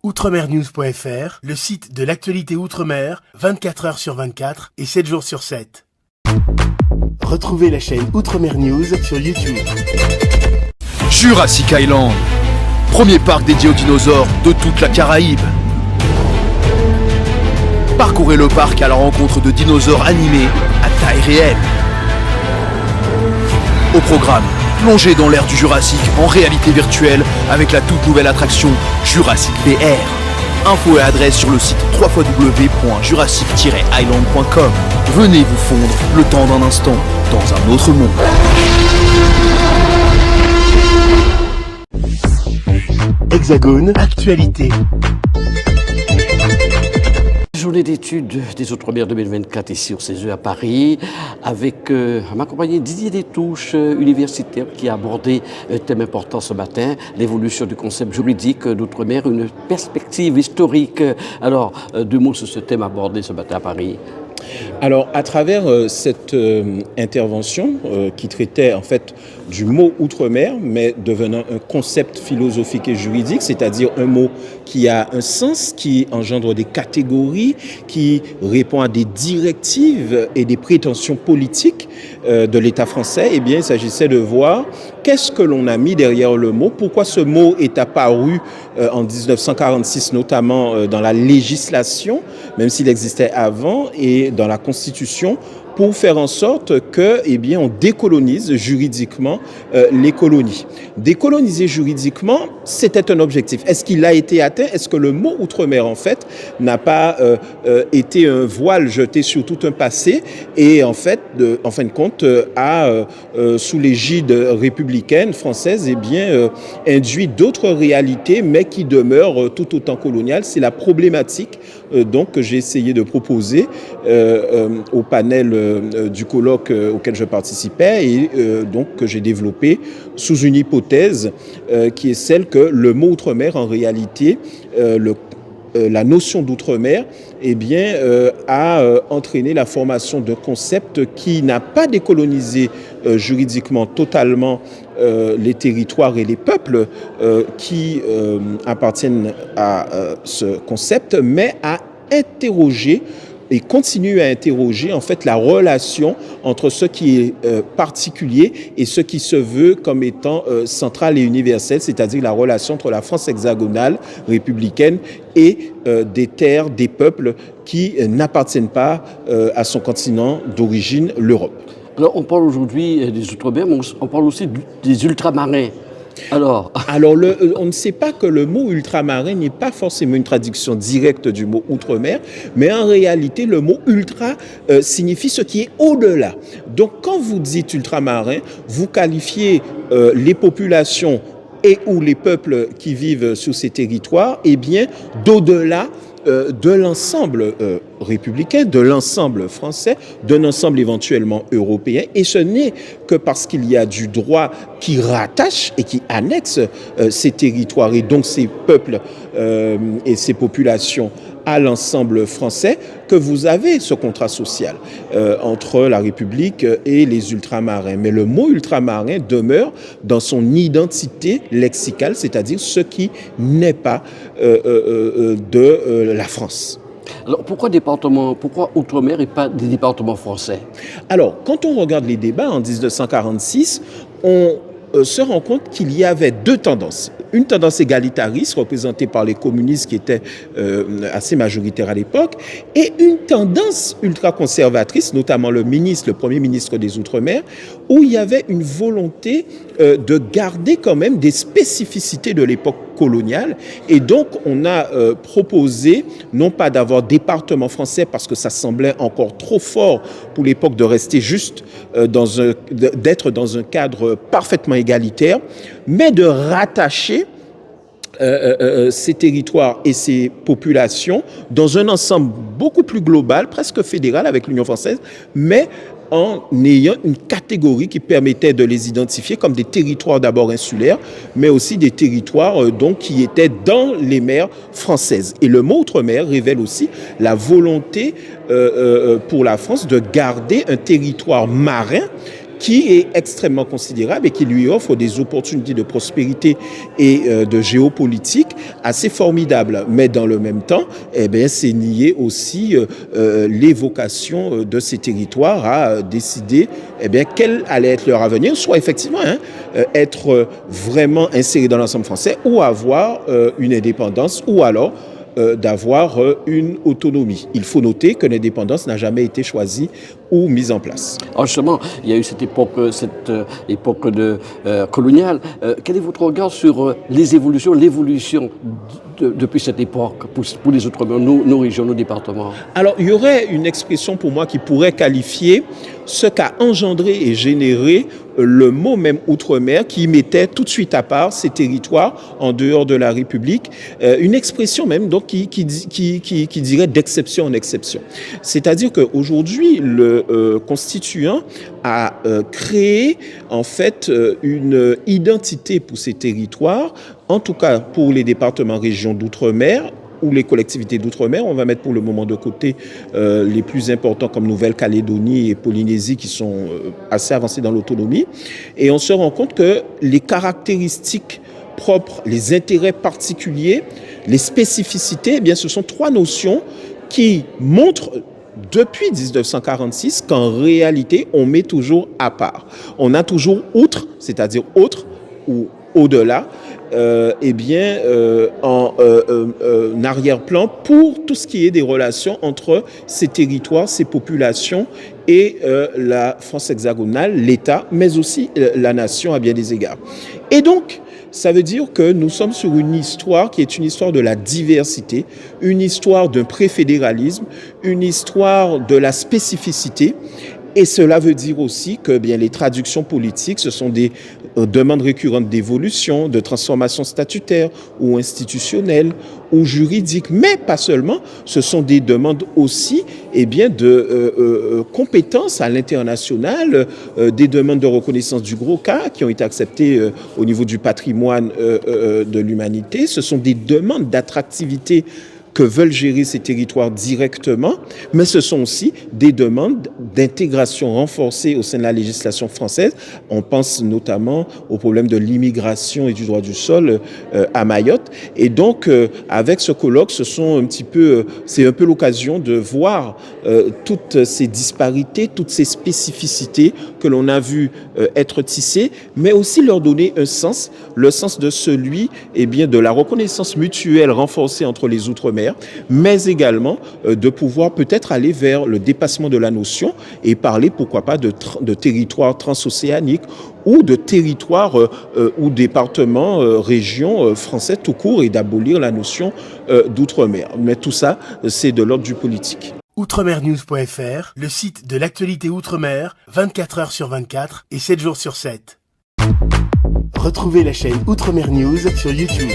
Outremernews.fr, le site de l'actualité Outre-mer, 24 heures sur 24 et 7 jours sur 7. Retrouvez la chaîne Outremer News sur YouTube. Jurassic Island, premier parc dédié aux dinosaures de toute la Caraïbe. Parcourez le parc à la rencontre de dinosaures animés à taille réelle. Au programme, plongez dans l'ère du Jurassique en réalité virtuelle avec la toute nouvelle attraction Jurassic VR. Infos et adresse sur le site www.jurassic-island.com. Venez vous fondre le temps d'un instant dans un autre monde. Hexagone, actualité. Journée d'études des Outre-mer 2024 ici au CESE à Paris, avec à m'accompagner Didier Détouche, universitaire, qui a abordé un thème important ce matin, l'évolution du concept juridique d'Outre-mer, une perspective historique. Alors, deux mots sur ce thème abordé ce matin à Paris. Alors, à travers cette intervention qui traitait en fait du mot outre-mer, mais devenant un concept philosophique et juridique, c'est-à-dire un mot qui a un sens, qui engendre des catégories, qui répond à des directives et des prétentions politiques de l'État français, eh bien, il s'agissait de voir qu'est-ce que l'on a mis derrière le mot, pourquoi ce mot est apparu en 1946, notamment dans la législation, même s'il existait avant, et dans la Constitution, pour faire en sorte que, eh bien, on décolonise juridiquement les colonies. Décoloniser juridiquement, c'était un objectif. Est-ce qu'il a été atteint? Est-ce que le mot outre-mer, en fait, n'a pas été un voile jeté sur tout un passé et, en fait, en fin de compte, sous l'égide républicaine française, eh bien, induit d'autres réalités, mais qui demeurent tout autant coloniales. C'est la problématique donc que j'ai essayé de proposer au panel du colloque auquel je participais et donc que j'ai développé sous une hypothèse qui est celle que le mot outre-mer, en réalité, la notion d'outre-mer, eh bien, a entraîné la formation d'un concept qui n'a pas décolonisé juridiquement totalement les territoires et les peuples qui appartiennent à ce concept, mais a interrogé et continue à interroger en fait la relation entre ce qui est particulier et ce qui se veut comme étant central et universel, c'est-à-dire la relation entre la France hexagonale, républicaine et des terres, des peuples qui n'appartiennent pas à son continent d'origine, l'Europe. Alors, on parle aujourd'hui des Outre-mer, mais on parle aussi des ultramarins. Alors, on ne sait pas que le mot ultramarin n'est pas forcément une traduction directe du mot outre-mer, mais en réalité, le mot ultra signifie ce qui est au-delà. Donc, quand vous dites ultramarin, vous qualifiez les populations et ou les peuples qui vivent sur ces territoires, eh bien, d'au-delà de l'ensemble républicain, de l'ensemble français, d'un ensemble éventuellement européen. Et ce n'est que parce qu'il y a du droit qui rattache et qui annexe ces territoires et donc ces peuples et ces populations à l'ensemble français que vous avez ce contrat social entre la République et les ultramarins. Mais le mot ultramarin demeure dans son identité lexicale, c'est-à-dire ce qui n'est pas de la France. Alors pourquoi Outre-mer et pas des départements français? Alors, quand on regarde les débats en 1946, on se rend compte qu'il y avait deux tendances. Une tendance égalitariste représentée par les communistes qui étaient assez majoritaires à l'époque et une tendance ultra-conservatrice, notamment le premier ministre des Outre-mer, où il y avait une volonté de garder quand même des spécificités de l'époque coloniale. Et donc, on a proposé, non pas d'avoir département français parce que ça semblait encore trop fort pour l'époque de rester juste d'être dans un cadre parfaitement égalitaire, mais de rattacher ces territoires et ces populations dans un ensemble beaucoup plus global, presque fédéral avec l'Union française, mais en ayant une catégorie qui permettait de les identifier comme des territoires d'abord insulaires, mais aussi des territoires donc qui étaient dans les mers françaises. Et le mot outre-mer révèle aussi la volonté pour la France de garder un territoire marin qui est extrêmement considérable et qui lui offre des opportunités de prospérité et de géopolitique assez formidables. Mais dans le même temps, c'est nier aussi les vocations de ces territoires à décider quel allait être leur avenir, soit effectivement être vraiment inséré dans l'ensemble français ou avoir une indépendance ou alors d'avoir une autonomie. Il faut noter que l'indépendance n'a jamais été choisie ou mise en place. Alors justement, il y a eu cette époque coloniale. Quel est votre regard sur l'évolution depuis cette époque pour les Outre-mer, nos régions, nos départements? Alors, il y aurait une expression pour moi qui pourrait qualifier ce qu'a engendré et généré le mot même Outre-mer qui mettait tout de suite à part ces territoires en dehors de la République. Une expression même donc qui dirait d'exception en exception. C'est-à-dire qu'aujourd'hui, le constituant a créé en fait une identité pour ces territoires, en tout cas pour les départements régions d'outre-mer ou les collectivités d'outre-mer. On va mettre pour le moment de côté les plus importants comme Nouvelle-Calédonie et Polynésie qui sont assez avancés dans l'autonomie. Et on se rend compte que les caractéristiques propres, les intérêts particuliers, les spécificités, ce sont trois notions qui montrent depuis 1946 qu'en réalité, on met toujours à part. On a toujours outre, c'est-à-dire autre ou au-delà, en arrière-plan pour tout ce qui est des relations entre ces territoires, ces populations et la France hexagonale, l'État, mais aussi la nation à bien des égards. Et donc, ça veut dire que nous sommes sur une histoire qui est une histoire de la diversité, une histoire d'un préfédéralisme, une histoire de la spécificité. Et cela veut dire aussi que les traductions politiques, ce sont des demandes récurrentes d'évolution, de transformation statutaire ou institutionnelle ou juridique, mais pas seulement. Ce sont des demandes aussi de compétences à l'international, des demandes de reconnaissance du gros cas qui ont été acceptées au niveau du patrimoine de l'humanité. Ce sont des demandes d'attractivité que veulent gérer ces territoires directement, mais ce sont aussi des demandes d'intégration renforcée au sein de la législation française. On pense notamment au problème de l'immigration et du droit du sol à Mayotte. Et donc, avec ce colloque, c'est un peu l'occasion de voir toutes ces disparités, toutes ces spécificités que l'on a vu être tissées, mais aussi leur donner un sens, le sens de celui de la reconnaissance mutuelle renforcée entre les Outre-mer, mais également de pouvoir peut-être aller vers le dépassement de la notion et parler, pourquoi pas, de territoires transocéaniques ou de territoires ou départements, régions français tout court et d'abolir la notion d'outre-mer. Mais tout ça, c'est de l'ordre du politique. Outremernews.fr, le site de l'actualité Outre-mer, 24 heures sur 24 et 7 jours sur 7. Retrouvez la chaîne Outremer News sur YouTube.